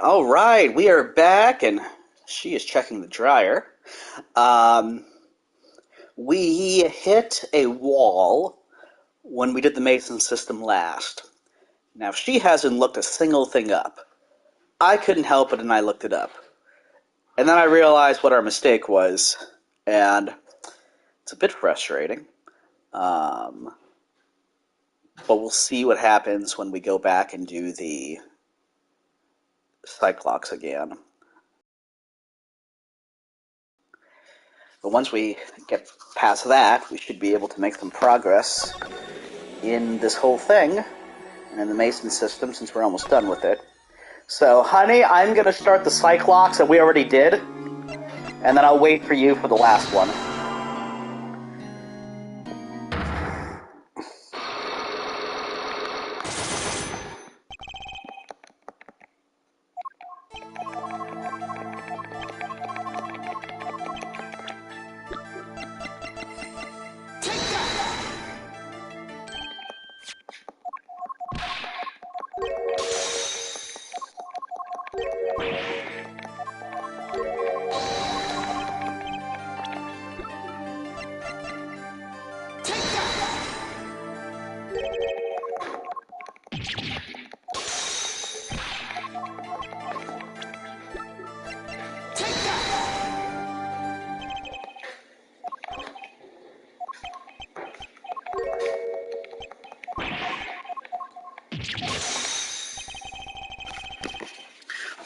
All right, we are back, and she is checking the dryer. Um, we hit a wall when we did the Mason system last. Now, she hasn't looked a single thing up. I couldn't help it, and I looked it up. And then I realized what our mistake was, and it's a bit frustrating. Um, but we'll see what happens when we go back and do the Cyclops again. But once we get past that, we should be able to make some progress in this whole thing and in the Mason system since we're almost done with it. So, honey, I'm going to start the Cyclops that we already did, and then I'll wait for you for the last one.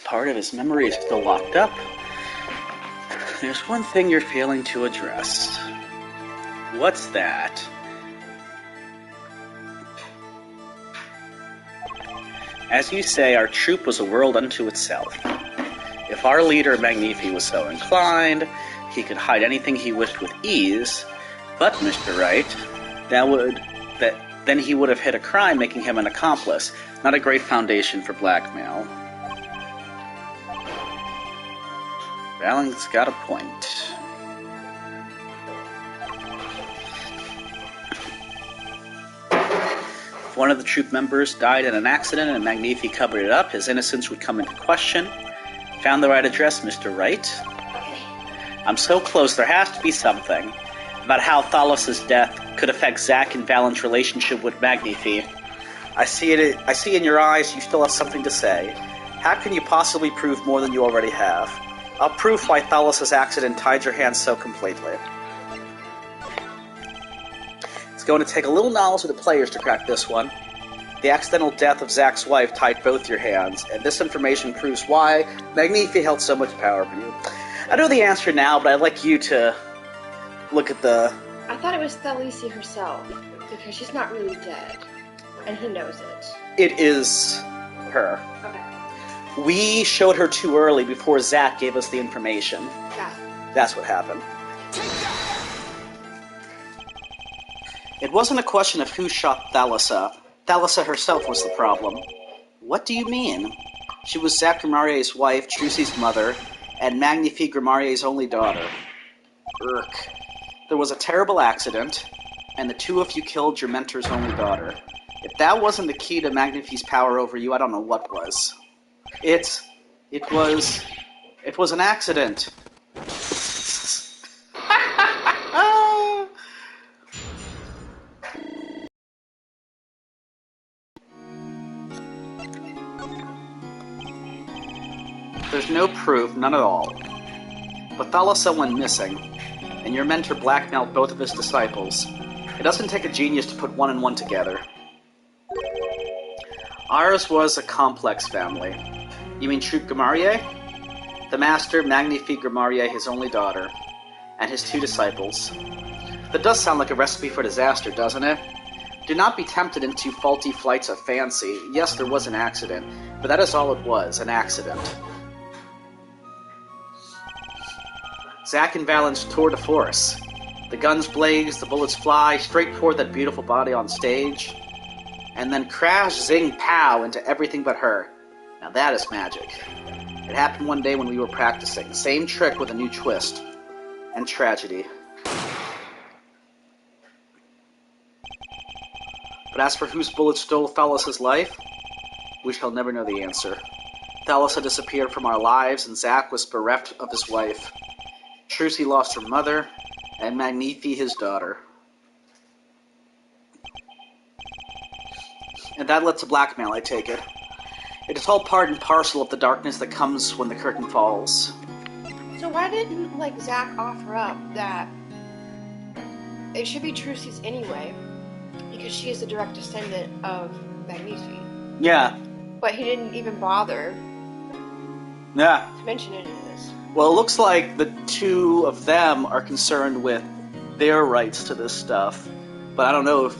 Part of his memory is still locked up. There's one thing you're failing to address. What's that? As you say, our troop was a world unto itself. If our leader, Magnifi, was so inclined, he could hide anything he wished with ease, but, Mr. Wright, then he would have hit a crime making him an accomplice, not a great foundation for blackmail. Rowling's got a point. If one of the troop members died in an accident and Magnifi covered it up, his innocence would come into question. Found the right address, Mr. Wright. I'm so close, there has to be something about how Thalos' death could affect Zack and Valen's relationship with Magnifi. I see in your eyes you still have something to say. How can you possibly prove more than you already have? I'll prove why Thalos' accident tied your hands so completely. It's going to take a little knowledge of the players to crack this one. The accidental death of Zack's wife tied both your hands, and this information proves why Magnifi held so much power over you. I know the answer now, but I'd like you to look at the... I thought it was Thalisi herself, because she's not really dead, and he knows it. It is her. Okay. We showed her too early before Zack gave us the information. Yeah. That's what happened. It wasn't a question of who shot Thalassa. Thalassa herself was the problem. What do you mean? She was Zack Grimarier's wife, Trucy's mother, and Magnifi Grimarier's only daughter. Urk. There was a terrible accident, and the two of you killed your mentor's only daughter. If that wasn't the key to Magnifi's power over you, I don't know what was. It was an accident. There's no proof, none at all. But Thalassa went missing, and your mentor blackmailed both of his disciples. It doesn't take a genius to put one and one together. Ours was a complex family. You mean Troop Grimarier? The master, Magnifi Grimarier, his only daughter, and his two disciples. That does sound like a recipe for disaster, doesn't it? Do not be tempted into faulty flights of fancy. Yes, there was an accident, but that is all it was, an accident. Zack and Valen's tour de force. The guns blaze, the bullets fly, straight toward that beautiful body on stage, and then crash, zing, pow into everything but her. Now that is magic. It happened one day when we were practicing. Same trick with a new twist. And tragedy. But as for whose bullet stole Thalos' life, we shall never know the answer. Thalos had disappeared from our lives, and Zack was bereft of his wife. Trucy lost her mother, and Magnifi his daughter. And that led to blackmail, I take it. It is all part and parcel of the darkness that comes when the curtain falls. So why didn't, Zack offer up that it should be Trucy's anyway, because she is the direct descendant of Magnifi? Yeah. But he didn't even bother Yeah. to mention any of this. Well, it looks like the two of them are concerned with their rights to this stuff. But I don't know if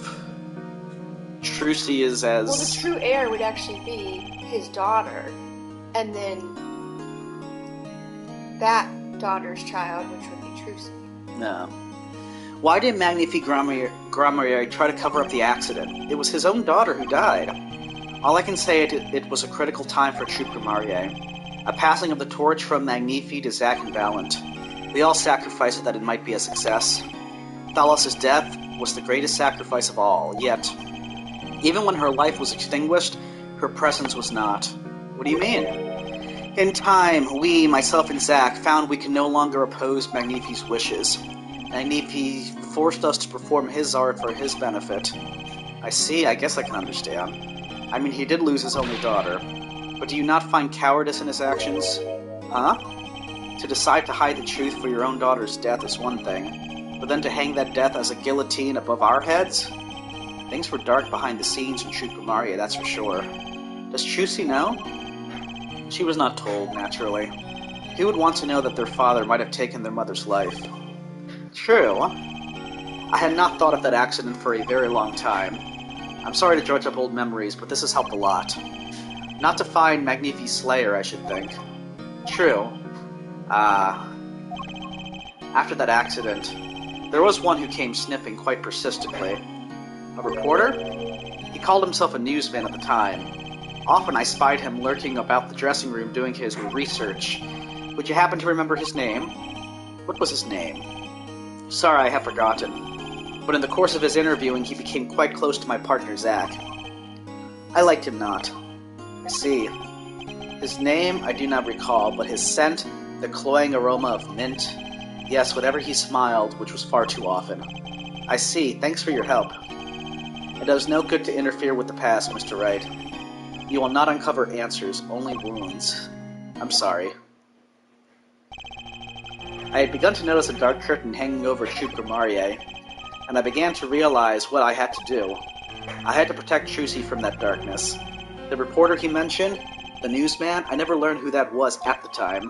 Trucy is as... Well, the true heir would actually be his daughter, and then that daughter's child, which would be Trucy. No. Why did Magnifi Grammarier try to cover up the accident? It was his own daughter who died. All I can say is it was a critical time for Troupe Grammarier. A passing of the torch from Magnifi to Zack and Valant. We all sacrificed that it might be a success. Thalos' death was the greatest sacrifice of all, yet, even when her life was extinguished, her presence was not. What do you mean? In time, we, myself and Zack, found we could no longer oppose Magnifi's wishes. Magnifi forced us to perform his art for his benefit. I see, I guess I can understand. I mean, he did lose his only daughter. But do you not find cowardice in his actions? Huh? To decide to hide the truth for your own daughter's death is one thing, but then to hang that death as a guillotine above our heads? Things were dark behind the scenes in Troupe Grammarier, that's for sure. Does Trucy know? She was not told, naturally. Who would want to know that their father might have taken their mother's life? True. I had not thought of that accident for a very long time. I'm sorry to dredge up old memories, but this has helped a lot. Not to find Magnifi's slayer, I should think. True. After that accident, there was one who came sniffing quite persistently. A reporter? He called himself a newsman at the time. Often I spied him lurking about the dressing room doing his research. Would you happen to remember his name? What was his name? Sorry, I have forgotten. But in the course of his interviewing, he became quite close to my partner, Zack. I liked him not. I see. His name I do not recall, but his scent, the cloying aroma of mint. Yes, whenever he smiled, which was far too often. I see. Thanks for your help. It does no good to interfere with the past, Mr. Wright. You will not uncover answers, only wounds. I'm sorry. I had begun to notice a dark curtain hanging over Troupe Grammarier, and I began to realize what I had to do. I had to protect Trucy from that darkness. The reporter he mentioned, the newsman, I never learned who that was at the time.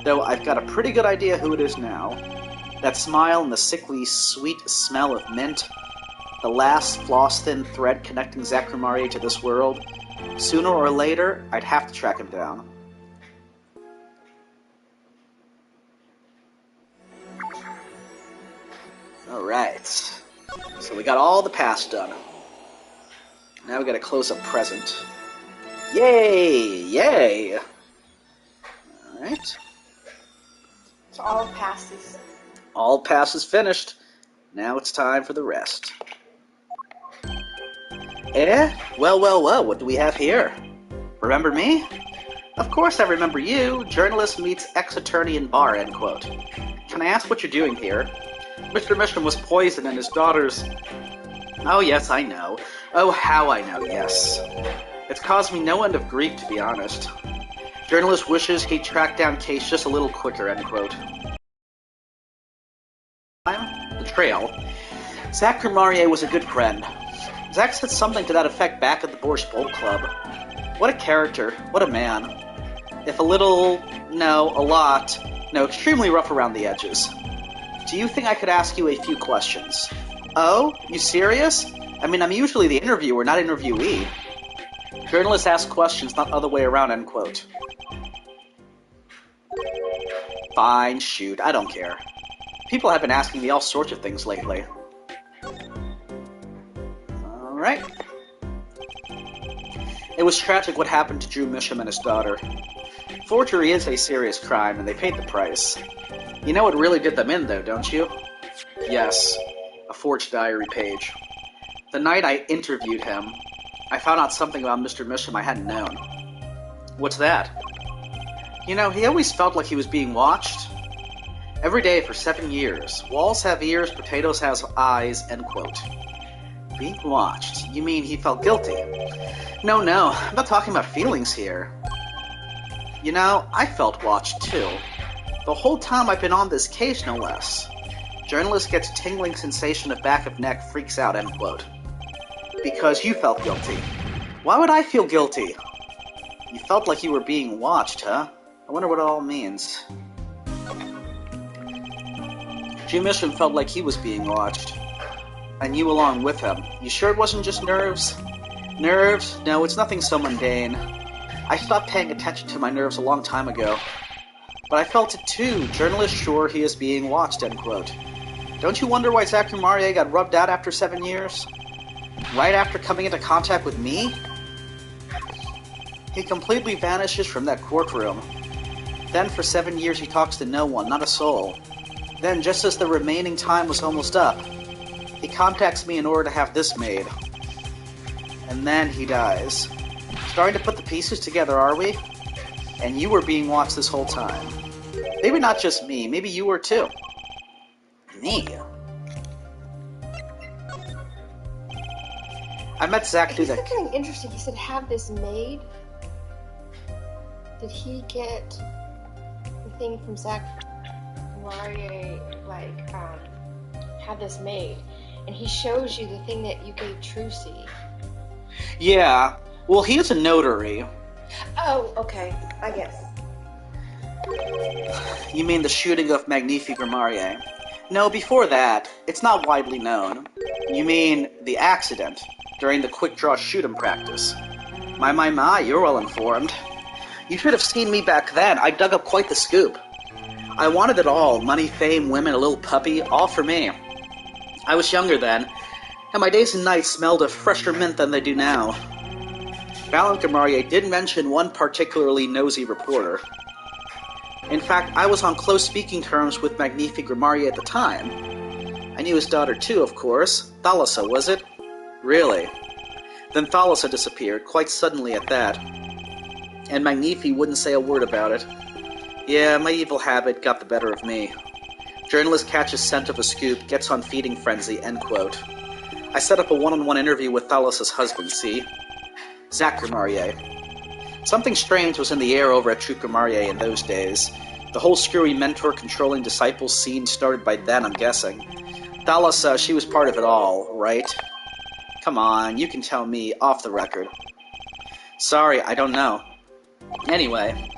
Though I've got a pretty good idea who it is now. That smile and the sickly, sweet smell of mint. The last floss-thin thread connecting Zack Grammarier to this world. Sooner or later, I'd have to track him down. Alright. So we got all the past done. Now we gotta close up present. Yay! Yay! Alright. So all past is... All past is finished. Now it's time for the rest. Well, what do we have here? Remember me? Of course I remember you. Journalist meets ex-attorney in bar, end quote. Can I ask what you're doing here? Mr. Mishram was poisoned and his daughter's... Oh, yes, I know. Oh, how I know, yes. It's caused me no end of grief, to be honest. Journalist wishes he tracked down Case just a little quicker, end quote. The trail. Zack Grammarier was a good friend. Zack said something to that effect back at the Borscht Bolt Club. What a character. What a man. If a little... no, a lot... no, extremely rough around the edges. Do you think I could ask you a few questions? Oh? You serious? I mean, I'm usually the interviewer, not interviewee. Journalists ask questions, not other way around, end quote. Fine, shoot, I don't care. People have been asking me all sorts of things lately. Alright. It was tragic what happened to Drew Misham and his daughter. Forgery is a serious crime, and they paid the price. You know what really did them in, though, don't you? Yes, a forged diary page. The night I interviewed him, I found out something about Mr. Misham I hadn't known. What's that? You know, he always felt like he was being watched. Every day for 7 years. Walls have ears, potatoes has eyes, end quote. Being watched? You mean he felt guilty? No, I'm not talking about feelings here. You know, I felt watched too. The whole time I've been on this case, no less. Journalist gets tingling sensation of back of neck, freaks out, end quote. Because you felt guilty. Why would I feel guilty? You felt like you were being watched, huh? I wonder what it all means. Jim Mission felt like he was being watched. And you along with him. You sure it wasn't just nerves? Nerves? No, it's nothing so mundane. I stopped paying attention to my nerves a long time ago. But I felt it too. Journalist sure he is being watched, end quote. Don't you wonder why Zachary Maurier got rubbed out after 7 years? Right after coming into contact with me? He completely vanishes from that courtroom. Then for 7 years he talks to no one, not a soul. Then, just as the remaining time was almost up, he contacts me in order to have this made. And then he dies. Starting to put the pieces together, are we? And you were being watched this whole time. Maybe not just me, maybe you were too. Me? I met Zach through that. He said something interesting. He said, have this made. Did he get the thing from Zach Maurier, like, have this made? And he shows you the thing that you gave Trucy. Yeah. Well, he is a notary. Oh, okay. I guess. You mean the shooting of Magnifique Maurier? No, before that. It's not widely known. You mean the accident during the quick draw shoot-'em practice. My, you're well informed. You should have seen me back then. I dug up quite the scoop. I wanted it all. Money, fame, women, a little puppy, all for me. I was younger then, and my days and nights smelled of fresher mint than they do now. Valentin Maurier did mention one particularly nosy reporter. In fact, I was on close speaking terms with Magnifique Maurier at the time. I knew his daughter too, of course. Thalassa, was it? Really? Then Thalassa disappeared, quite suddenly at that. And Magnifique wouldn't say a word about it. Yeah, my evil habit got the better of me. Journalist catches scent of a scoop, gets on feeding frenzy, end quote. I set up a one-on-one interview with Thalassa's husband, see? Zach Maurier. Something strange was in the air over at Troupe Maurier in those days. The whole screwy mentor-controlling disciple scene started by then, I'm guessing. Thalassa, she was part of it all, right? Come on, you can tell me, off the record. Sorry, I don't know. Anyway,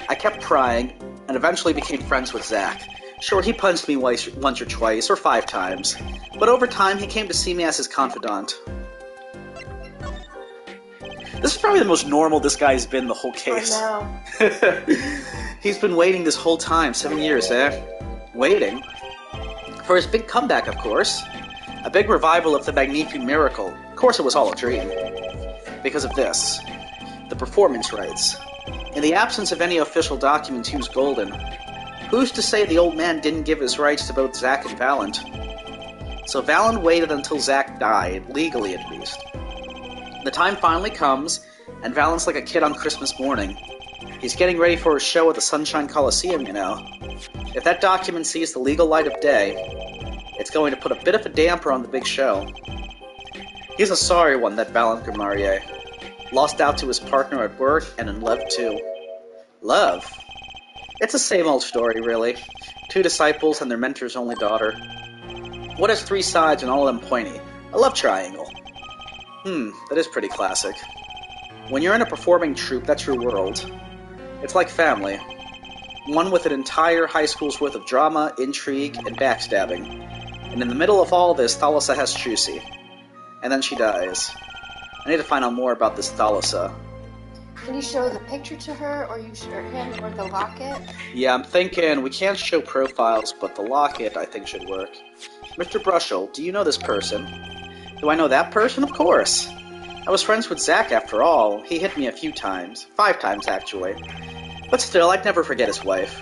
I kept trying, and eventually became friends with Zach. Sure, he punched me once or twice, or 5 times. But over time, he came to see me as his confidant. This is probably the most normal this guy's been the whole case. I know. He's been waiting this whole time, 7 years, eh? Waiting? For his big comeback, of course. A big revival of the Magnifique Miracle. Of course it was all a dream. Because of this. The performance rights. In the absence of any official documents, he was golden. Who's to say the old man didn't give his rights to both Zach and Valant? So Valant waited until Zach died, legally at least. The time finally comes, and Valant's like a kid on Christmas morning. He's getting ready for his show at the Sunshine Coliseum, you know. If that document sees the legal light of day, it's going to put a bit of a damper on the big show. He's a sorry one, that Valentin Maurier. Lost out to his partner at work, and in love too. Love? It's the same old story, really. 2 disciples and their mentor's only daughter. What has 3 sides and all of them pointy? A love triangle. That is pretty classic. When you're in a performing troupe, that's your world. It's like family. One with an entire high school's worth of drama, intrigue, and backstabbing. And in the middle of all this, Thalassa has Trucy. And then she dies. I need to find out more about this Thalassa. Can you show the picture to her, or you show him, or the locket? Yeah, I'm thinking we can't show profiles, but the locket I think should work. Mr. Brushel, do you know this person? Do I know that person? Of course. I was friends with Zach after all. He hit me a few times. 5 times, actually. But still, I'd never forget his wife.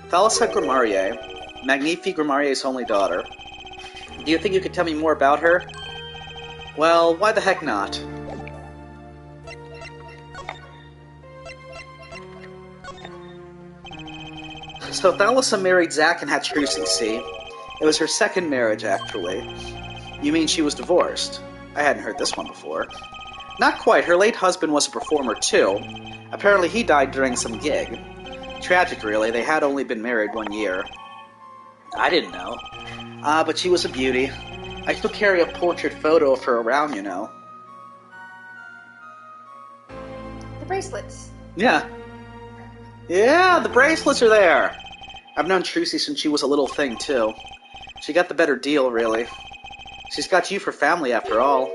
Thalassa Maurier, Magnifique Maurier's only daughter. Do you think you could tell me more about her? Well, why the heck not? So Thalissa married Zack and had Trucy, see? It was her second marriage, actually. You mean she was divorced? I hadn't heard this one before. Not quite. Her late husband was a performer, too. Apparently he died during some gig. Tragic, really. They had only been married 1 year. I didn't know. But she was a beauty. I still carry a portrait photo of her around, you know. The bracelets. Yeah. Yeah, the bracelets are there. I've known Trucy since she was a little thing, too. She got the better deal, really. She's got you for family, after all.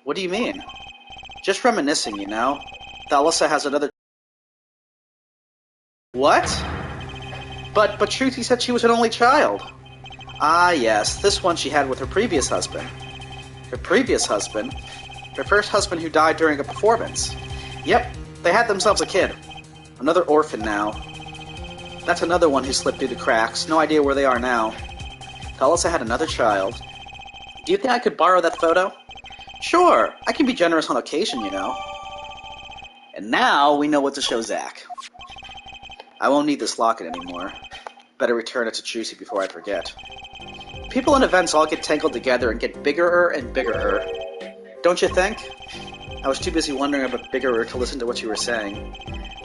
What do you mean? Just reminiscing, you know. Thalissa has another... What? But Trucy said she was an only child. Ah, yes, this one she had with her previous husband. Her previous husband? Her first husband who died during a performance. Yep, they had themselves a kid. Another orphan now. That's another one who slipped through the cracks. No idea where they are now. Thalissa had another child. Do you think I could borrow that photo? Sure, I can be generous on occasion, you know. And now we know what to show Zack. I won't need this locket anymore. Better return it to Trucy before I forget. People and events all get tangled together and get bigger and bigger. Don't you think? I was too busy wondering about bigger to listen to what you were saying.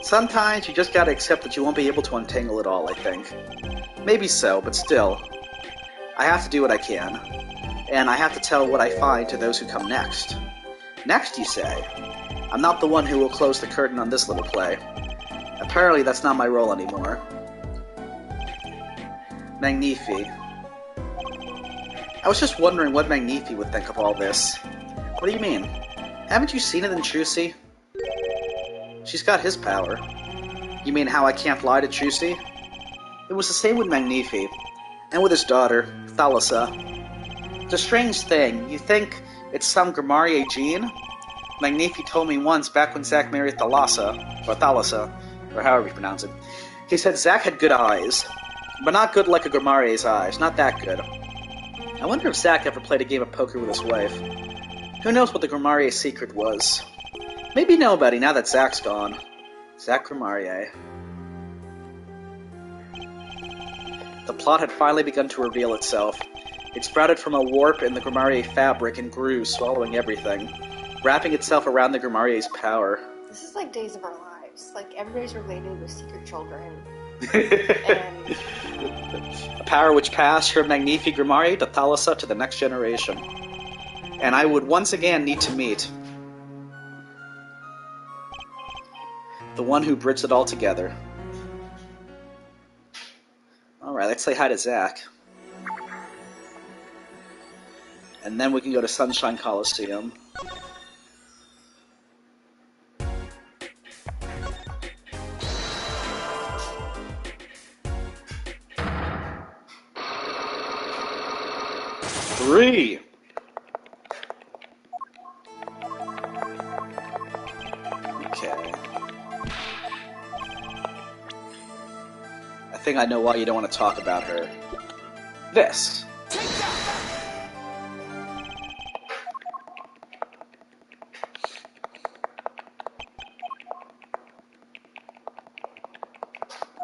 Sometimes you just gotta accept that you won't be able to untangle it all, I think. Maybe so, but still. I have to do what I can. And I have to tell what I find to those who come next. Next, you say? I'm not the one who will close the curtain on this little play. Apparently that's not my role anymore. Magnifi. I was just wondering what Magnifi would think of all this. What do you mean? Haven't you seen it in Trucy? She's got his power. You mean how I can't lie to Trucy? It was the same with Magnifi. And with his daughter, Thalissa. It's a strange thing. You think it's some Grimarier gene? Magnifi told me once, back when Zack married Thalissa, or however you pronounce it. He said Zack had good eyes, but not good like a Grimarier's eyes. Not that good. I wonder if Zack ever played a game of poker with his wife. Who knows what the Grimarier secret was? Maybe nobody, now that Zack's gone. Zack Grimarier. The plot had finally begun to reveal itself. It sprouted from a warp in the Grimarier fabric and grew, swallowing everything, wrapping itself around the Grimarier's power. This is like Days of Our Lives. Like, everybody's related with secret children. And... a power which passed from Magnifi Grimarier to Thalissa to the next generation. And I would once again need to meet the one who bridged it all together. Alright, let's say hi to Zack. And then we can go to Sunshine Coliseum. Three. Okay. I think I know why you don't want to talk about her. This.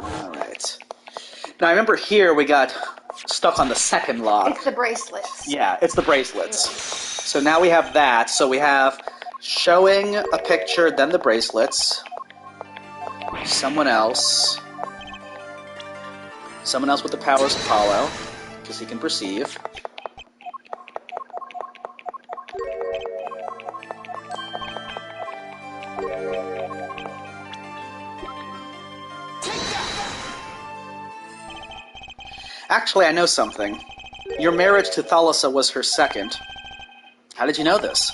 Alright. Now I remember here we got stuck on the second lock. It's the bracelets. Yeah, it's the bracelets. So now we have that. So we have showing a picture, then the bracelets. Someone else. Someone else with the powers of Apollo, because he can perceive. Actually, I know something. Your marriage to Thalissa was her second. How did you know this?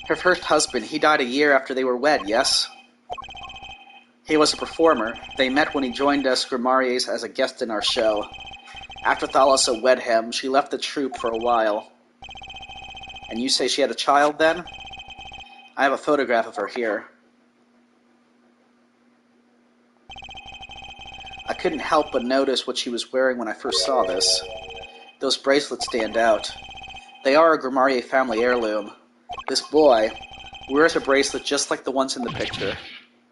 Her first husband, he died a year after they were wed, yes? He was a performer. They met when he joined us Grimariers as a guest in our show. After Thalissa wed him, she left the troupe for a while. And you say she had a child then? I have a photograph of her here. I couldn't help but notice what she was wearing when I first saw this. Those bracelets stand out. They are a Grimarier family heirloom. This boy wears a bracelet just like the ones in the picture.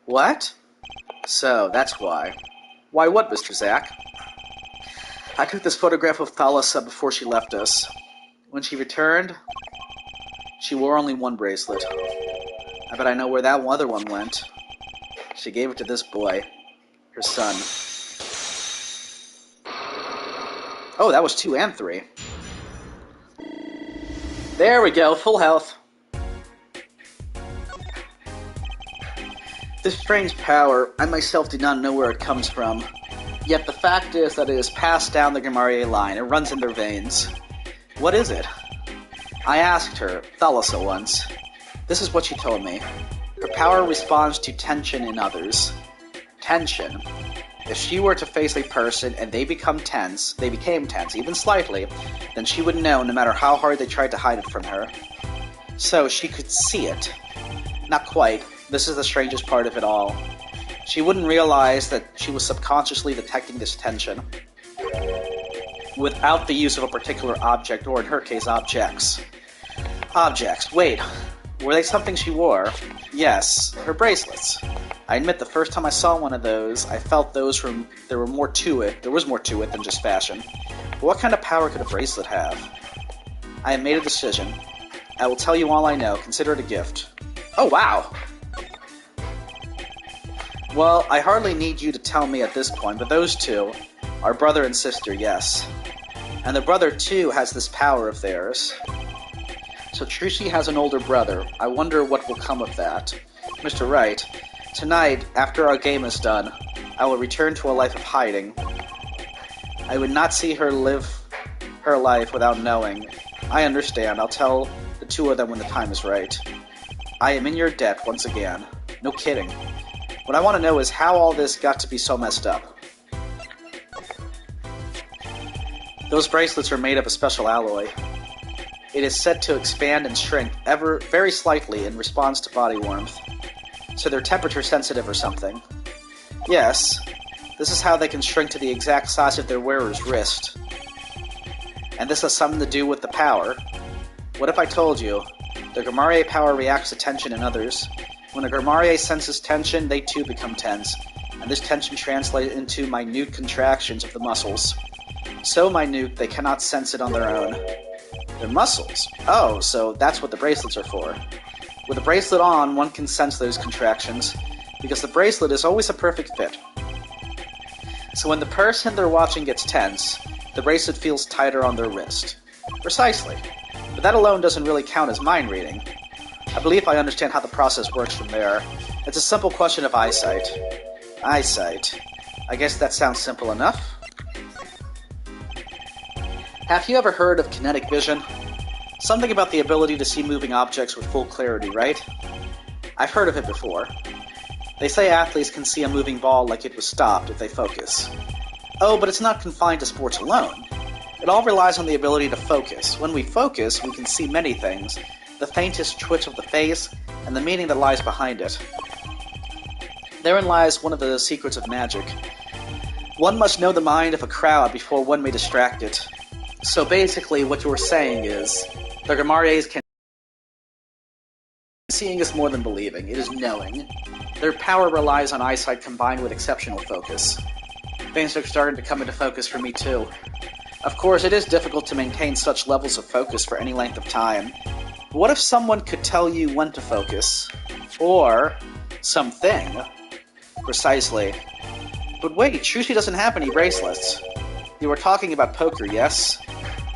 What? So, that's why. Why, what, Mr. Zack? I took this photograph of Thalassa before she left us. When she returned, she wore only one bracelet. I bet I know where that other one went. She gave it to this boy, her son. Oh, that was 2 and 3. There we go, full health. This strange power, I myself do not know where it comes from. Yet the fact is that it is passed down the Gamarier line. It runs in their veins. What is it? I asked her, Thalassa, once. This is what she told me. Her power responds to tension in others. Tension. If she were to face a person and they became tense, even slightly, then she would know no matter how hard they tried to hide it from her. So she could see it. Not quite. This is the strangest part of it all. She wouldn't realize that she was subconsciously detecting this tension without the use of a particular object, or in her case, objects. Objects. Wait, were they something she wore? Yes, her bracelets. I admit the first time I saw one of those, I felt there was more to it than just fashion. But what kind of power could a bracelet have? I have made a decision. I will tell you all I know. Consider it a gift. Oh, wow! Well, I hardly need you to tell me at this point, but those two are brother and sister, yes. And the brother, too, has this power of theirs. So Trucy has an older brother. I wonder what will come of that. Mr. Wright, tonight, after our game is done, I will return to a life of hiding. I would not see her live her life without knowing. I understand. I'll tell the two of them when the time is right. I am in your debt once again. No kidding. What I want to know is how all this got to be so messed up. Those bracelets are made of a special alloy. It is said to expand and shrink very slightly in response to body warmth. So they're temperature sensitive or something. Yes, this is how they can shrink to the exact size of their wearer's wrist. And this has something to do with the power. What if I told you? The Gamarier power reacts to tension in others. When a Gamarier senses tension, they too become tense, and this tension translates into minute contractions of the muscles. So minute, they cannot sense it on their own. Their muscles? Oh, so that's what the bracelets are for. With the bracelet on, one can sense those contractions, because the bracelet is always a perfect fit. So when the person they're watching gets tense, the bracelet feels tighter on their wrist. Precisely. But that alone doesn't really count as mind reading. I believe I understand how the process works from there. It's a simple question of eyesight. Eyesight. I guess that sounds simple enough. Have you ever heard of kinetic vision? Something about the ability to see moving objects with full clarity, right? I've heard of it before. They say athletes can see a moving ball like it was stopped if they focus. Oh, but it's not confined to sports alone. It all relies on the ability to focus. When we focus, we can see many things, the faintest twitch of the face, and the meaning that lies behind it. Therein lies one of the secrets of magic. One must know the mind of a crowd before one may distract it. So basically, what you're saying is, the Gamariers can... Seeing is more than believing, it is knowing. Their power relies on eyesight combined with exceptional focus. Things are starting to come into focus for me too. Of course, it is difficult to maintain such levels of focus for any length of time. But what if someone could tell you when to focus? Or something. Precisely. But wait, Trucy doesn't have any bracelets. You were talking about poker, yes?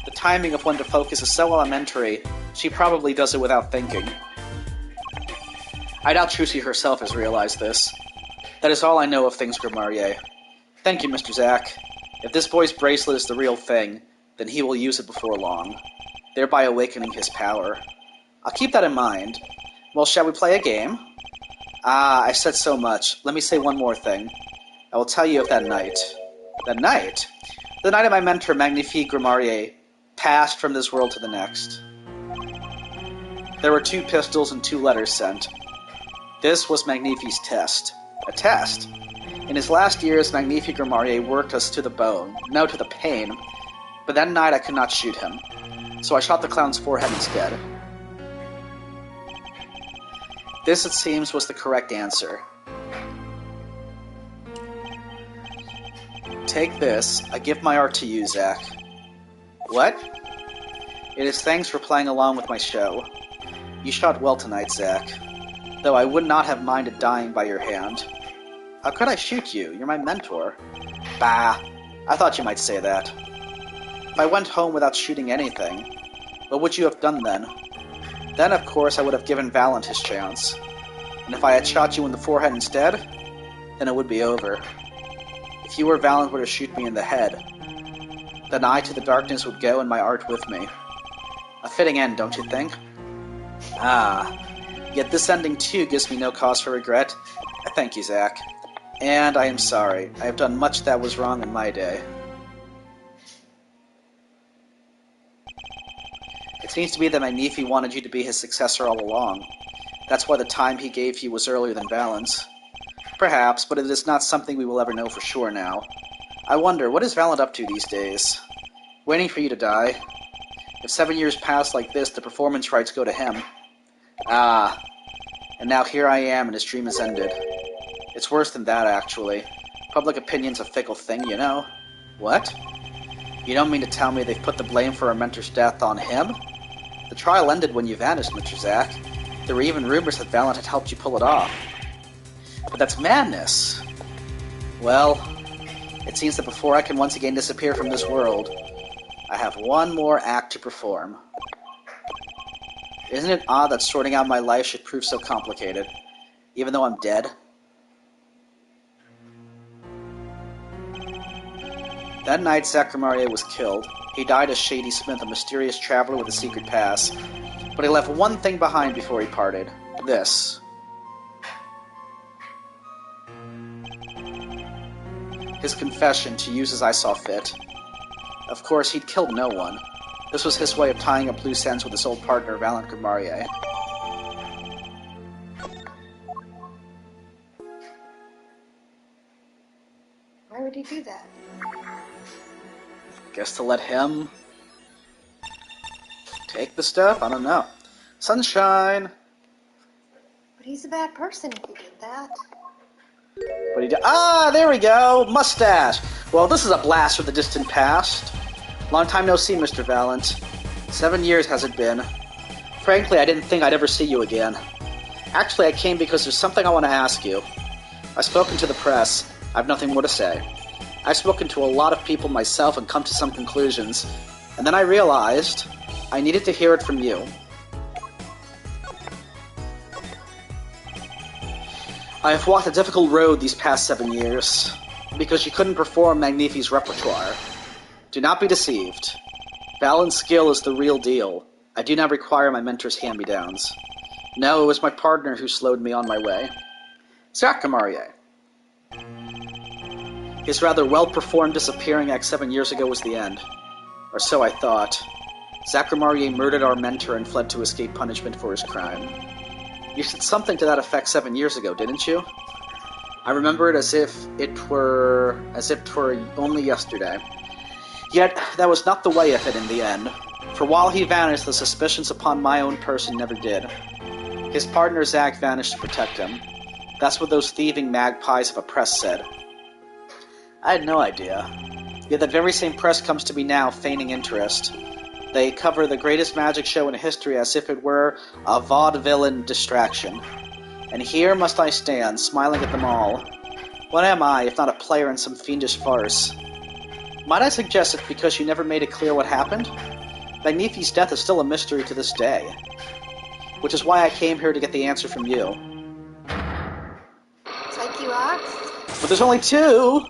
The timing of when to focus is so elementary, she probably does it without thinking. I doubt Trucy herself has realized this. That is all I know of things Gamarier. Thank you, Mr. Zack. If this boy's bracelet is the real thing, then he will use it before long, thereby awakening his power. I'll keep that in mind. Well, shall we play a game? Ah, I said so much. Let me say one more thing. I will tell you of that night. That night? The night of my mentor, Magnifique Gamarier, passed from this world to the next. There were 2 pistols and 2 letters sent. This was Magnifique's test. A test? In his last years, Magnifique Gamarier worked us to the bone, no to the pain, but that night I could not shoot him, so I shot the clown's forehead instead. This, it seems, was the correct answer. Take this. I give my art to you, Zack. What? It is thanks for playing along with my show. You shot well tonight, Zack. Though I would not have minded dying by your hand. How could I shoot you? You're my mentor. Bah! I thought you might say that. If I went home without shooting anything, what would you have done then? Then, of course, I would have given Valent his chance. And if I had shot you in the forehead instead, then it would be over. If you or Valent were to shoot me in the head, then I to the darkness would go and my art with me. A fitting end, don't you think? Yet this ending too gives me no cause for regret. I thank you, Zack. And I am sorry. I have done much that was wrong in my day. It seems to me that Magnifi wanted you to be his successor all along. That's why the time he gave you was earlier than Valent's. Perhaps, but it is not something we will ever know for sure now. I wonder, what is Valent up to these days? Waiting for you to die? If 7 years pass like this, the performance rights go to him. And now here I am and his dream is ended. It's worse than that, actually. Public opinion's a fickle thing, you know. What? You don't mean to tell me they've put the blame for our mentor's death on him? The trial ended when you vanished, Mr. Zack. There were even rumors that Valent had helped you pull it off. But that's madness. Well, it seems that before I can once again disappear from this world, I have one more act to perform. Isn't it odd that sorting out my life should prove so complicated, even though I'm dead? That night, Zacharimarié was killed. He died as Shady Smith, a mysterious traveler with a secret past. But he left one thing behind before he parted. This. His confession to use as I saw fit. Of course, he'd killed no one. This was his way of tying up loose ends with his old partner, Valent Grimarié. Why would he do that? Guess to let him take the stuff? I don't know. Sunshine! But he's a bad person if he did that. But he did. There we go! Mustache! Well, this is a blast from the distant past. Long time no see, Mr. Valent. 7 years has it been. Frankly, I didn't think I'd ever see you again. Actually, I came because there's something I want to ask you. I've spoken to the press. I have nothing more to say. I've spoken to a lot of people myself and come to some conclusions. And then I realized I needed to hear it from you. I have walked a difficult road these past 7 years, because you couldn't perform Magnifi's repertoire. Do not be deceived. Valent's skill is the real deal. I do not require my mentor's hand-me-downs. No, it was my partner who slowed me on my way. Zacharimarié. His rather well-performed disappearing act 7 years ago was the end. Or so I thought. Zacharimarié murdered our mentor and fled to escape punishment for his crime. You said something to that effect 7 years ago, didn't you? I remember it as if it were only yesterday. Yet, that was not the way of it in the end. For while he vanished, the suspicions upon my own person never did. His partner Zack vanished to protect him. That's what those thieving magpies of a press said. I had no idea. Yet that very same press comes to me now, feigning interest. They cover the greatest magic show in history as if it were a vaudevillain distraction. And here must I stand, smiling at them all. What am I, if not a player in some fiendish farce? Might I suggest it's because you never made it clear what happened? Magnifi's death is still a mystery to this day. Which is why I came here to get the answer from you. It's like you asked. But there's only two!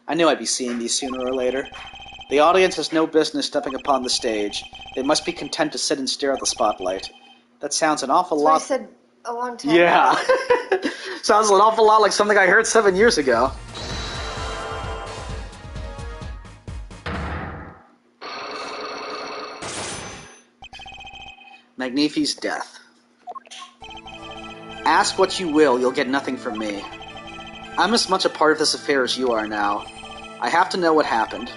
I knew I'd be seeing these sooner or later. The audience has no business stepping upon the stage. They must be content to sit and stare at the spotlight. That sounds an awful lot... I said a long time Yeah. ago. Sounds an awful lot like something I heard 7 years ago. Magnifi's death. Ask what you will, you'll get nothing from me. I'm as much a part of this affair as you are now. I have to know what happened.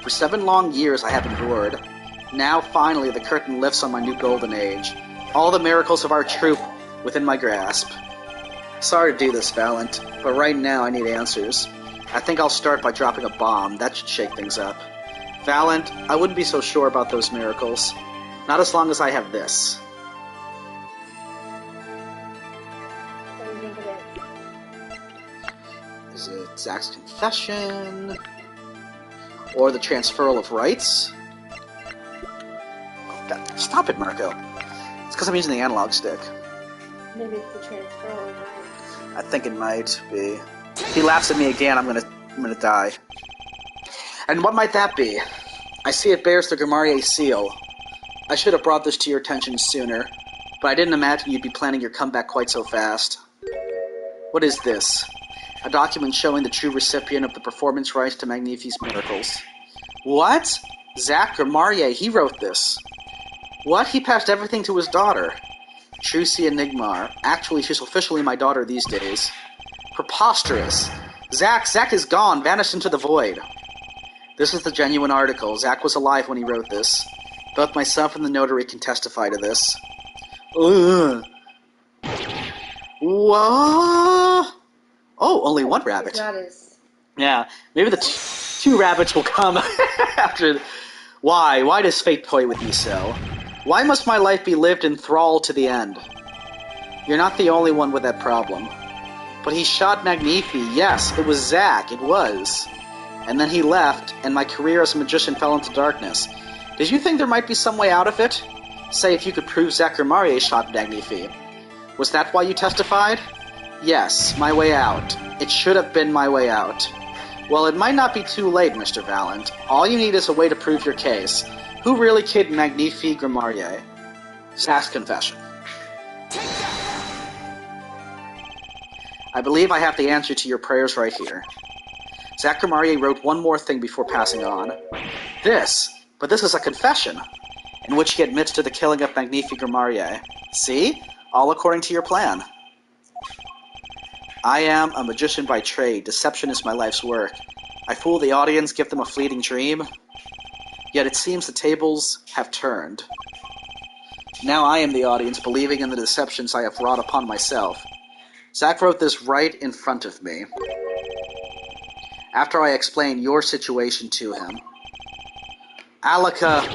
For 7 long years I have endured. Now, finally, the curtain lifts on my new golden age. All the miracles of our troupe within my grasp. Sorry to do this, Valent, but right now I need answers. I think I'll start by dropping a bomb. That should shake things up. Valent, I wouldn't be so sure about those miracles. Not as long as I have this. What do you think of it? Is it Zack's confession? Or the transferal of rights? Oh, God. Stop it, Marco. It's because I'm using the analog stick. Maybe it's the transfer, right? I think it might be. If he laughs at me again, I'm gonna die. And what might that be? I see it bears the Grimarrier seal. I should have brought this to your attention sooner, but I didn't imagine you'd be planning your comeback quite so fast. What is this? A document showing the true recipient of the performance rights to Magnifi's miracles. What? Zack Grimarrier, he wrote this. What? He passed everything to his daughter. Trucy and Nigmar. Actually, she's officially my daughter these days. Preposterous. Zack is gone, vanished into the void. This is the genuine article. Zack was alive when he wrote this. Both myself and the notary can testify to this. Ugh. Whoa! Oh, only one rabbit. That is. Yeah, maybe the two rabbits will come after. Why? Why does fate toy with me so? Why must my life be lived in thrall to the end? You're not the only one with that problem. But he shot Magnifi. Yes, it was Zack. It was. And then he left, and my career as a magician fell into darkness. Did you think there might be some way out of it? Say if you could prove Zack Grimarrier shot Magnifi. Was that why you testified? Yes, my way out. It should have been my way out. Well, it might not be too late, Mr. Valent. All you need is a way to prove your case. Who really killed Magnifi Grimarrier? Zack's confession. I believe I have the answer to your prayers right here. Zack Grimarrier wrote one more thing before passing on. But this is a confession, in which he admits to the killing of Magnifi Grimarrier. See? All according to your plan. I am a magician by trade. Deception is my life's work. I fool the audience, give them a fleeting dream. Yet it seems the tables have turned. Now I am the audience, believing in the deceptions I have wrought upon myself. Zack wrote this right in front of me. After I explained your situation to him. Alakazam!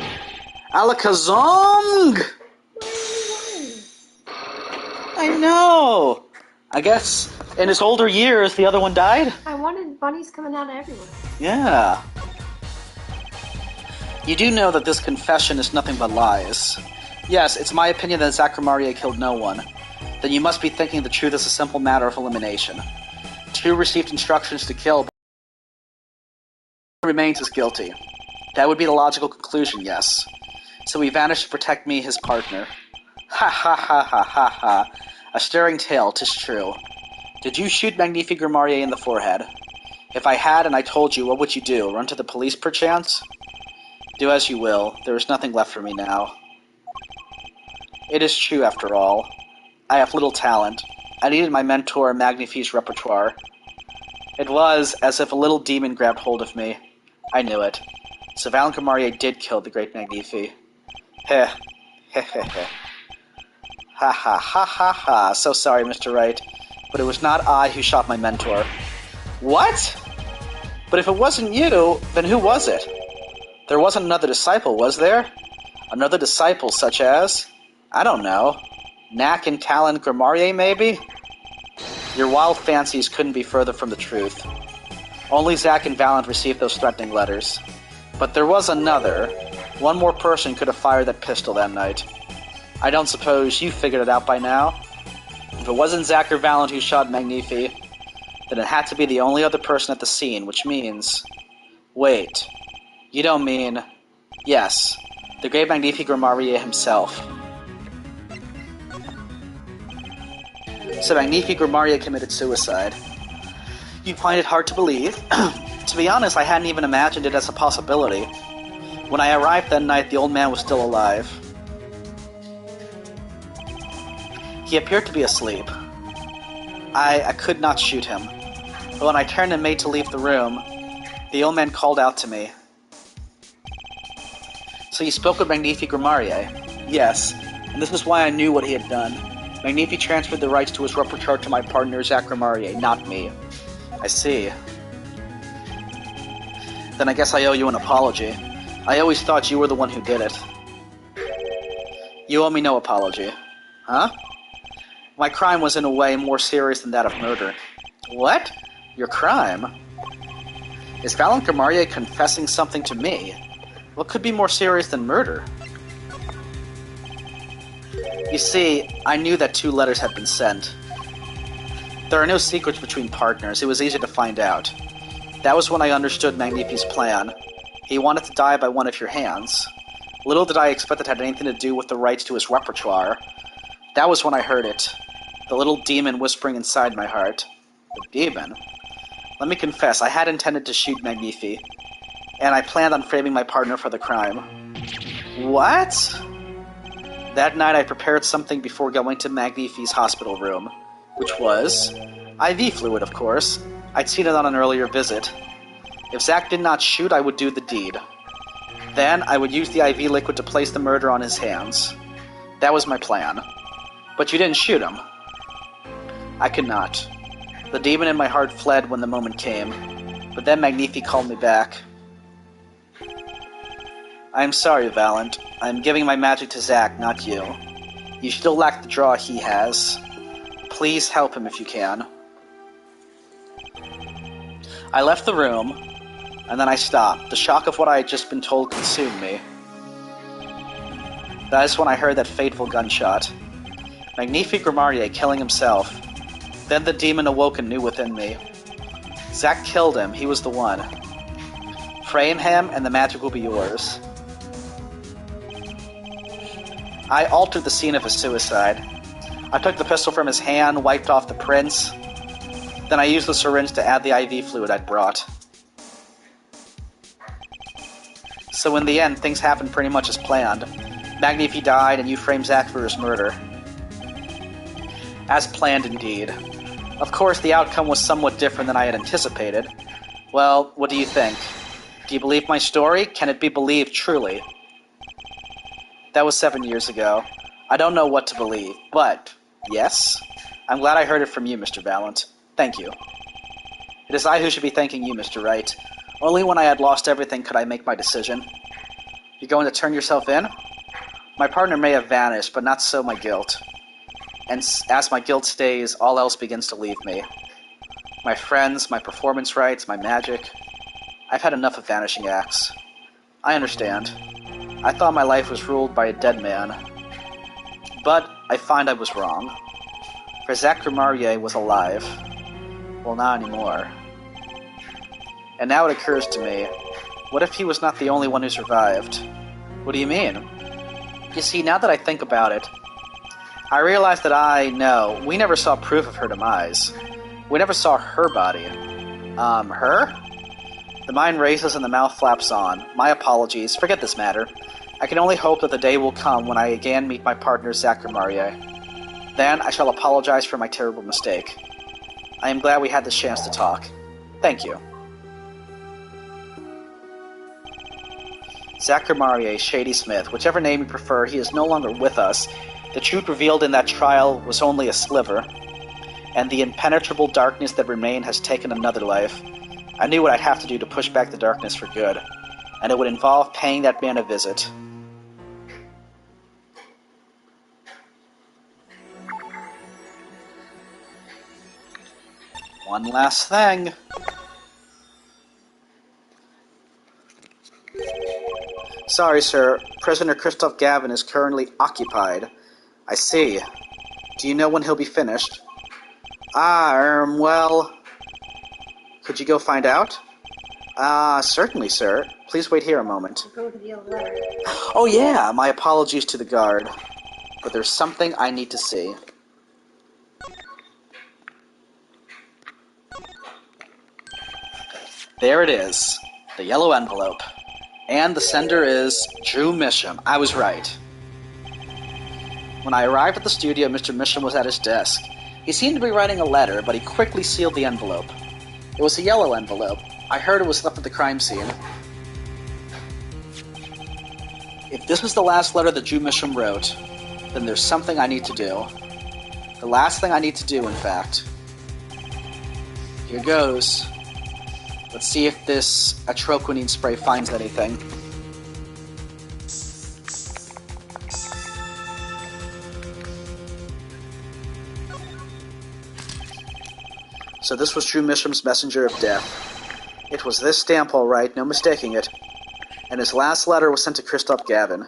I know! I guess in his older years, the other one died? I wanted bunnies coming out of everywhere. Yeah. You do know that this confession is nothing but lies. Yes, it's my opinion that Zack Grimarrier killed no one. Then you must be thinking the truth is a simple matter of elimination. Two received instructions to kill, but remains as guilty. That would be the logical conclusion, yes. So he vanished to protect me, his partner. Ha ha ha ha ha ha. A stirring tale, 'tis true. Did you shoot Magnifi Grimarrier in the forehead? If I had and I told you, what would you do? Run to the police, perchance? Do as you will. There is nothing left for me now. It is true, after all. I have little talent. I needed my mentor, Magnifi's repertoire. It was as if a little demon grabbed hold of me. I knew it. So Valent Grimarrier did kill the great Magnifi. Heh. Heh heh heh. Ha ha ha ha ha. So sorry, Mr. Wright. But it was not I who shot my mentor. What? But if it wasn't you, then who was it? There wasn't another disciple, was there? Another disciple such as? I don't know. Knack and Talon Grimarrier, maybe? Your wild fancies couldn't be further from the truth. Only Zack and Valent received those threatening letters. But there was another. One more person could have fired that pistol that night. I don't suppose you figured it out by now? If it wasn't Zack or Valent who shot Magnifi, then it had to be the only other person at the scene, which means... Wait. You don't mean... Yes, the great Magnifi Grimarrier himself. So Magnifi Grimarrier committed suicide. You find it hard to believe? To be honest, I hadn't even imagined it as a possibility. When I arrived that night, the old man was still alive. He appeared to be asleep. I could not shoot him. But when I turned and made to leave the room, the old man called out to me. So you spoke with Magnifi Grimarrier? Yes, and this is why I knew what he had done. Magnifi transferred the rights to his repertoire to my partner, Zack Grimarrier, not me. I see. Then I guess I owe you an apology. I always thought you were the one who did it. You owe me no apology. Huh? My crime was in a way more serious than that of murder. What? Your crime? Is Valent Gramarie confessing something to me? What could be more serious than murder? You see, I knew that 2 letters had been sent. There are no secrets between partners. It was easy to find out. That was when I understood Magnifi's plan. He wanted to die by one of your hands. Little did I expect it had anything to do with the rights to his repertoire. That was when I heard it. The little demon whispering inside my heart. The demon? Let me confess, I had intended to shoot Magnifi, and I planned on framing my partner for the crime. What? That night I prepared something before going to Magnifi's hospital room, which was IV fluid, of course. I'd seen it on an earlier visit. If Zack did not shoot, I would do the deed. Then I would use the IV liquid to place the murder on his hands. That was my plan. But you didn't shoot him. I could not. The demon in my heart fled when the moment came, but then Magnifi called me back. I am sorry, Valent. I am giving my magic to Zack, not you. You still lack the draw he has. Please help him if you can. I left the room, and then I stopped. The shock of what I had just been told consumed me. That is when I heard that fateful gunshot. Magnifi Gramarie killing himself. Then the demon awoke anew within me. Zack killed him. He was the one. Frame him, and the magic will be yours. I altered the scene of his suicide. I took the pistol from his hand, wiped off the prints. Then I used the syringe to add the IV fluid I'd brought. So in the end, things happened pretty much as planned. Magnifi died, and you framed Zack for his murder. As planned, indeed. Of course, the outcome was somewhat different than I had anticipated. Well, what do you think? Do you believe my story? Can it be believed truly? That was 7 years ago. I don't know what to believe, but yes? I'm glad I heard it from you, Mr. Valent. Thank you. It is I who should be thanking you, Mr. Wright. Only when I had lost everything could I make my decision. You going to turn yourself in? My partner may have vanished, but not so my guilt. And as my guilt stays, all else begins to leave me. My friends, my performance rights, my magic. I've had enough of vanishing acts. I understand. I thought my life was ruled by a dead man. But I find I was wrong. For Zack Gramarie was alive. Well, not anymore. And now it occurs to me, what if he was not the only one who survived? What do you mean? You see, now that I think about it, I realize that we never saw proof of her demise. We never saw her body. Her? The mind races and the mouth flaps on. My apologies. Forget this matter. I can only hope that the day will come when I again meet my partner, Zack Gramarie. Then I shall apologize for my terrible mistake. I am glad we had this chance to talk. Thank you. Zack Gramarie, Shady Smith, whichever name you prefer, he is no longer with us. The truth revealed in that trial was only a sliver, and the impenetrable darkness that remained has taken another life. I knew what I'd have to do to push back the darkness for good, and it would involve paying that man a visit. One last thing. Sorry, sir. Prisoner Christoph Gavin is currently occupied. I see. Do you know when he'll be finished? Well... Could you go find out? Certainly, sir. Please wait here a moment. Go to the other letter. Oh yeah, my apologies to the guard. But there's something I need to see. There it is. The yellow envelope. And the sender is Drew Misham. I was right. When I arrived at the studio, Mr. Misham was at his desk. He seemed to be writing a letter, but he quickly sealed the envelope. It was a yellow envelope. I heard it was left at the crime scene. If this was the last letter that Drew Misham wrote, then there's something I need to do. The last thing I need to do, in fact. Here goes. Let's see if this atroquinine spray finds anything. So this was Drew Misham's messenger of death. It was this stamp, all right, no mistaking it. And his last letter was sent to Christoph Gavin.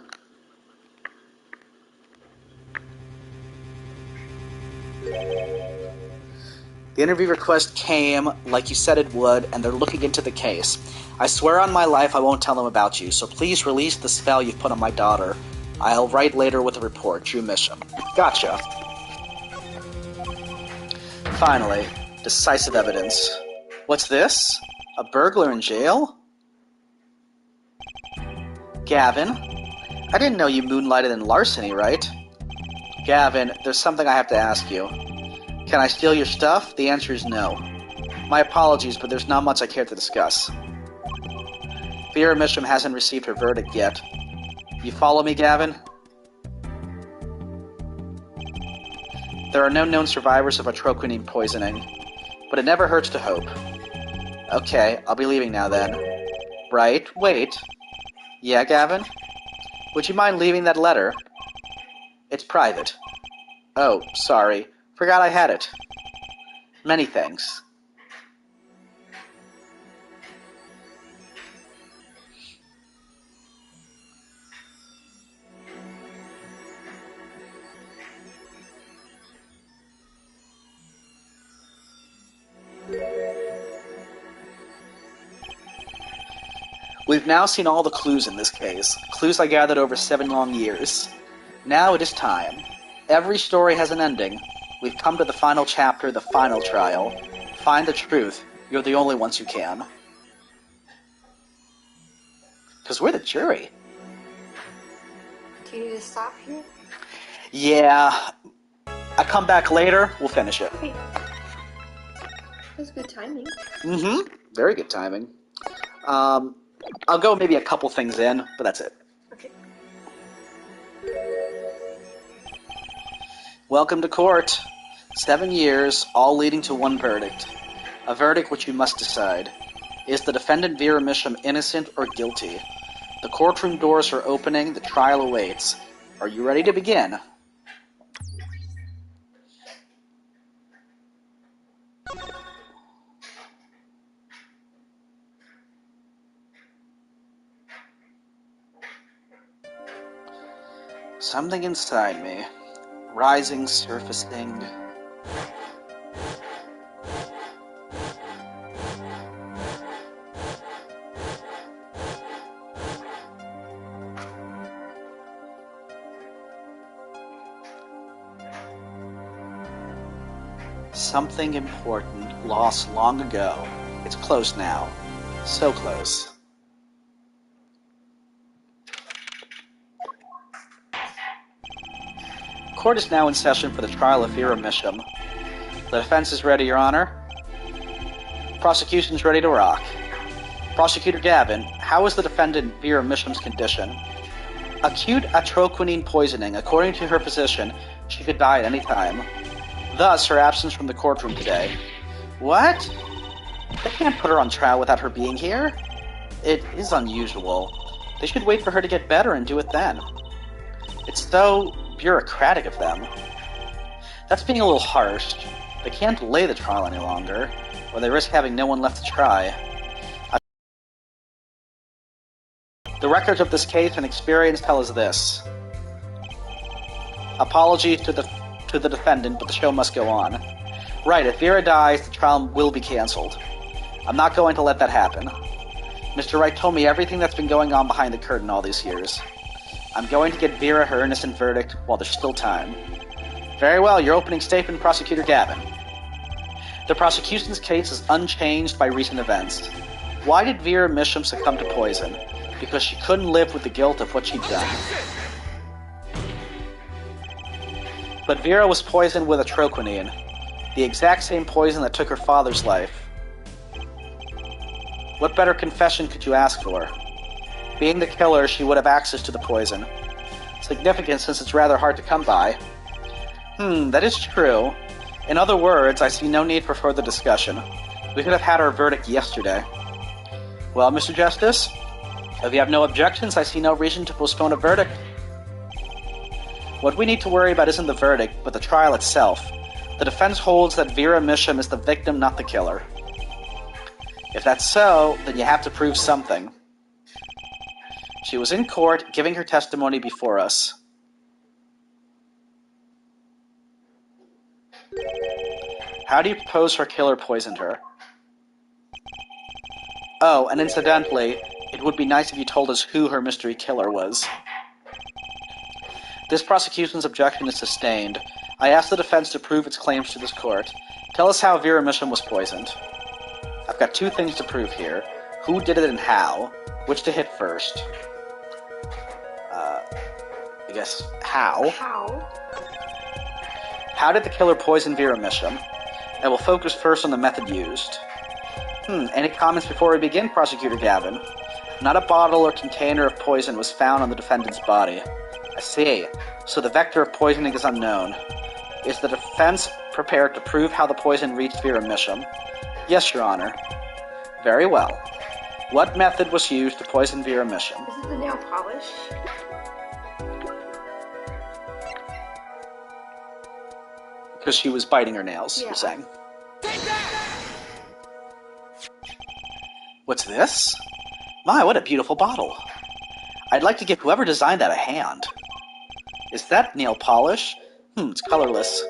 The interview request came like you said it would, and they're looking into the case. I swear on my life I won't tell them about you, so please release the spell you've put on my daughter. I'll write later with a report. Drew Misham. Gotcha. Finally, decisive evidence. What's this? A burglar in jail? Gavin? I didn't know you moonlighted in larceny, right? Gavin, there's something I have to ask you. Can I steal your stuff? The answer is no. My apologies, but there's not much I care to discuss. Vera Misham hasn't received her verdict yet. You follow me, Gavin? There are no known survivors of atroquinine poisoning, but it never hurts to hope. Okay, I'll be leaving now then. Right, wait. Yeah, Gavin? Would you mind leaving that letter? It's private. Oh, sorry. Forgot I had it. Many thanks. We've now seen all the clues in this case, clues I gathered over 7 long years. Now it is time. Every story has an ending. We've come to the final chapter, the final trial. Find the truth. You're the only ones who can. Because we're the jury. Do you need to stop here? Yeah. I come back later, we'll finish it. Okay. That's good timing. Mm-hmm. Very good timing. I'll go maybe a couple things in, but that's it. Okay. Welcome to court. 7 years, all leading to one verdict. A verdict which you must decide. Is the defendant Vera Misham innocent or guilty? The courtroom doors are opening, the trial awaits. Are you ready to begin? Something inside me, rising, surfacing. Something important, lost long ago. It's close now. So close. Court is now in session for the trial of Vera Misham. The defense is ready, Your Honor. Prosecution's ready to rock. Prosecutor Gavin, how is the defendant Vera Misham's condition? Acute atroquinine poisoning. According to her physician, she could die at any time. Thus, her absence from the courtroom today. What? They can't put her on trial without her being here. It is unusual. They should wait for her to get better and do it then. It's so bureaucratic of them. That's being a little harsh. They can't delay the trial any longer, or they risk having no one left to try. The records of this case and experience tell us this. Apologies to the defendant, but the show must go on. Right, if Vera dies, the trial will be cancelled. I'm not going to let that happen. Mr. Wright told me everything that's been going on behind the curtain all these years. I'm going to get Vera her innocent verdict while there's still time. Very well, your opening statement, Prosecutor Gavin. The prosecution's case is unchanged by recent events. Why did Vera Misham succumb to poison? Because she couldn't live with the guilt of what she'd done. But Vera was poisoned with atroquinine, the exact same poison that took her father's life. What better confession could you ask for? Being the killer, she would have access to the poison. Significant since it's rather hard to come by. That is true. In other words, I see no need for further discussion. We could have had our verdict yesterday. Well, Mr. Justice, if you have no objections, I see no reason to postpone a verdict. What we need to worry about isn't the verdict, but the trial itself. The defense holds that Vera Misham is the victim, not the killer. If that's so, then you have to prove something. She was in court, giving her testimony before us. How do you propose her killer poisoned her? Oh, and incidentally, it would be nice if you told us who her mystery killer was. This prosecution's objection is sustained. I ask the defense to prove its claims to this court. Tell us how Vera Misham was poisoned. I've got two things to prove here. Who did it and how? Which to hit first? I guess how? How? How did the killer poison Vera Misham? I will focus first on the method used. Any comments before we begin, Prosecutor Gavin? Not a bottle or container of poison was found on the defendant's body. I see. So the vector of poisoning is unknown. Is the defense prepared to prove how the poison reached Vera Misham? Yes, Your Honor. Very well. What method was used to poison Vera Misham? This is the nail polish. Because she was biting her nails, Yeah. you're saying? What's this? My, what a beautiful bottle. I'd like to give whoever designed that a hand. Is that nail polish? It's colorless.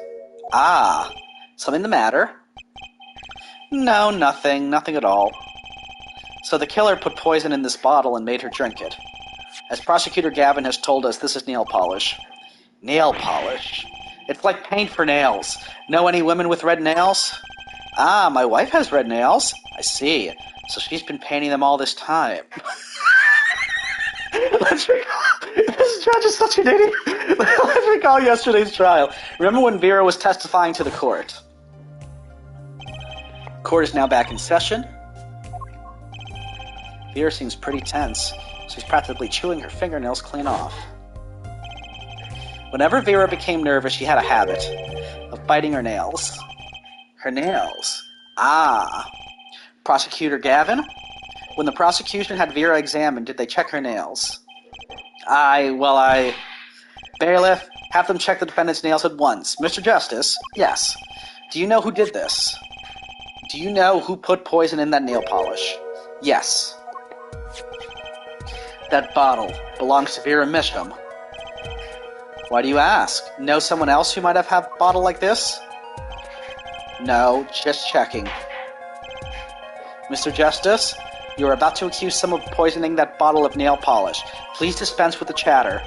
Ah, something the matter? No, nothing. Nothing at all. So the killer put poison in this bottle and made her drink it. As Prosecutor Gavin has told us, this is nail polish. Nail polish? It's like paint for nails. Know any women with red nails? Ah, my wife has red nails. I see. So she's been painting them all this time. Let's recall. This judge is such an idiot. Let's recall yesterday's trial. Remember when Vera was testifying to the court? Court is now back in session. Vera seems pretty tense. She's practically chewing her fingernails clean off. Whenever Vera became nervous, she had a habit of biting her nails. Her nails. Ah. Prosecutor Gavin? When the prosecution had Vera examined, did they check her nails? Bailiff, have them check the defendant's nails at once. Mr. Justice? Yes. Do you know who did this? Do you know who put poison in that nail polish? Yes. That bottle belongs to Vera Misham. Why do you ask? Know someone else who might have had a bottle like this? No, just checking. Mr. Justice, you are about to accuse someone of poisoning that bottle of nail polish. Please dispense with the chatter.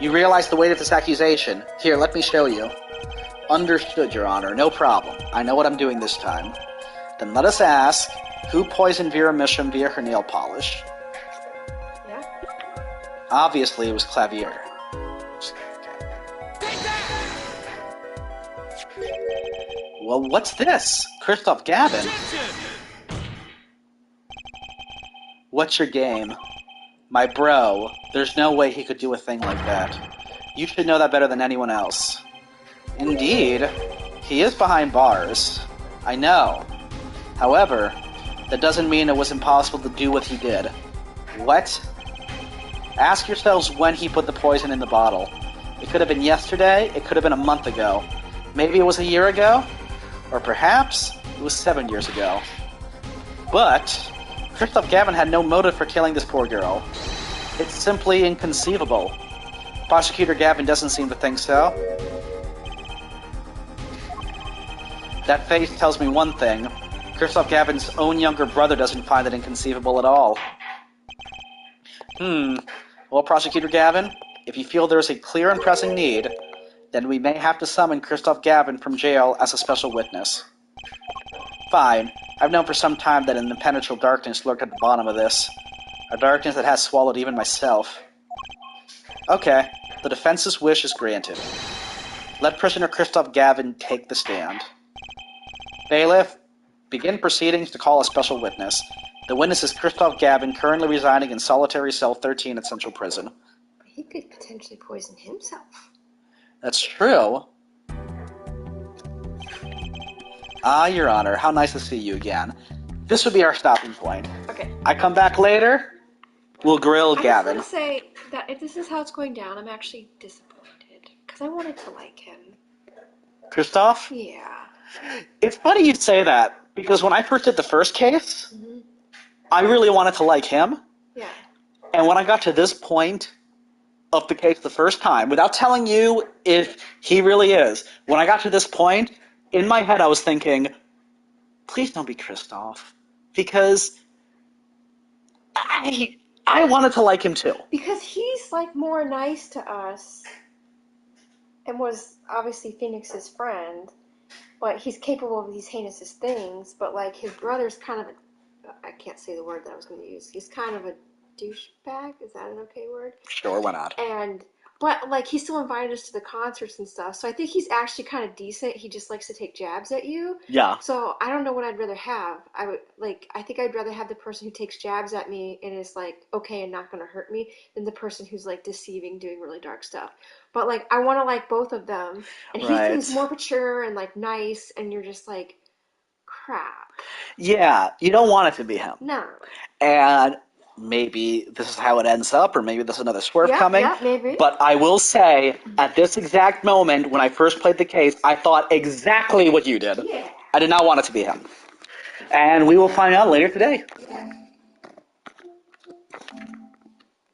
You realize the weight of this accusation. Here, let me show you. Understood, Your Honor. No problem. I know what I'm doing this time. Then let us ask, who poisoned Vera Misham via her nail polish? Yeah? Obviously, it was Clavier. Well, what's this? Christoph Gavin? What's your game? My bro, there's no way he could do a thing like that. You should know that better than anyone else. Indeed, he is behind bars. I know. However, that doesn't mean it was impossible to do what he did. What? Ask yourselves when he put the poison in the bottle. It could have been yesterday, it could have been a month ago. Maybe it was a year ago? Or perhaps it was 7 years ago. But Christoph Gavin had no motive for killing this poor girl. It's simply inconceivable. Prosecutor Gavin doesn't seem to think so. That face tells me one thing. Christoph Gavin's own younger brother doesn't find it inconceivable at all. Well, Prosecutor Gavin, if you feel there is a clear and pressing need, then we may have to summon Christoph Gavin from jail as a special witness. Fine. I've known for some time that an impenetrable darkness lurked at the bottom of this. A darkness that has swallowed even myself. Okay, the defense's wish is granted. Let prisoner Christoph Gavin take the stand. Bailiff, begin proceedings to call a special witness. The witness is Christoph Gavin, currently residing in solitary cell 13 at Central Prison. But he could potentially poison himself. That's true. Ah, Your Honor, how nice to see you again. this would be our stopping point. Okay. I come back later, we'll grill I Gavin. just want to say that if this is how it's going down, I'm actually disappointed because I wanted to like him. Christoph? Yeah. It's funny you say that, because when I first did the first case, Mm-hmm. I really wanted to like him. Yeah. And when I got to this point of the case the first time, without telling you if he really is, when I got to this point, in my head I was thinking, please don't be Christoph. Because I wanted to like him too. Because he's like more nice to us and was obviously Phoenix's friend, but he's capable of these heinous things, but like his brother's kind of I can't say the word that I was going to use. He's kind of a douchebag. Is that an okay word? Sure, why not? But like he still invited us to the concerts and stuff. So I think he's actually kind of decent. He just likes to take jabs at you. Yeah. So I don't know what I'd rather have. I think I'd rather have the person who takes jabs at me and is like okay and not going to hurt me than the person who's like deceiving, doing really dark stuff. But like I want to like both of them. And Right. he's more mature and like nice, and you're just like crap. Yeah, you don't want it to be him. No. And maybe this is how it ends up, or maybe there's another swerve coming. Yeah, maybe. But I will say, at this exact moment, when I first played the case, I thought exactly what you did. Yeah. I did not want it to be him. And we will find out later today.